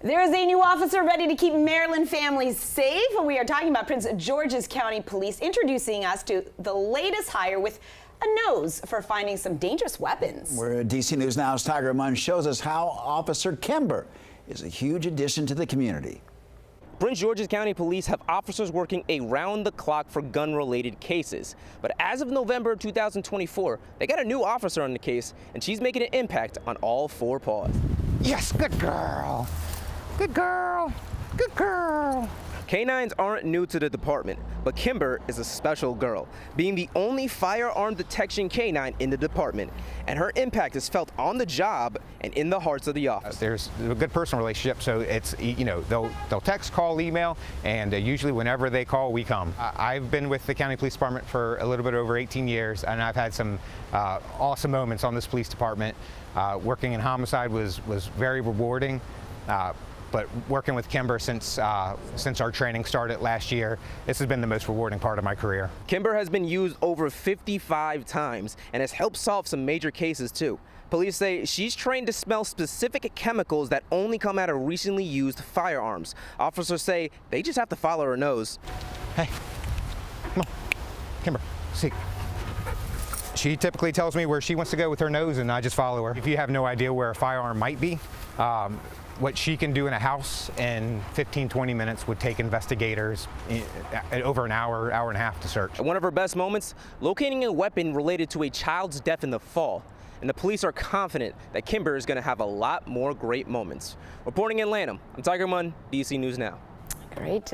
There is a new officer ready to keep Maryland families safe. We are talking about Prince George's County Police, introducing us to the latest hire with a nose for finding some dangerous weapons. We're at DC News Now's Tiger Munn shows us how Officer Kimber is a huge addition to the community. Prince George's County Police have officers working around the clock for gun-related cases. But as of November 2024, they got a new officer on the case, and she's making an impact on all four paws. Yes, good girl. Good girl. Good girl. Canines aren't new to the department, but Kimber is a special girl, being the only firearm detection canine in the department. And her impact is felt on the job and in the hearts of the office. There's a good personal relationship, so it's, you know, they'll text, call, email, and usually whenever they call, we come. I've been with the County Police Department for a little bit over 18 years, and I've had some awesome moments on this police department. Working in homicide was very rewarding. But working with Kimber since our training started last year, this has been the most rewarding part of my career. Kimber has been used over 55 times and has helped solve some major cases too. Police say she's trained to smell specific chemicals that only come out of recently used firearms. Officers say they just have to follow her nose. Hey, come on, Kimber, see. She typically tells me where she wants to go with her nose, and I just follow her. If you have no idea where a firearm might be, what she can do in a house in 15-20 minutes would take investigators over an hour and a half to search. One of her best moments, locating a weapon related to a child's death in the fall. And the police are confident that Kimber is going to have a lot more great moments. Reporting in Lanham, I'm Tiger Munn, DC News Now. Great to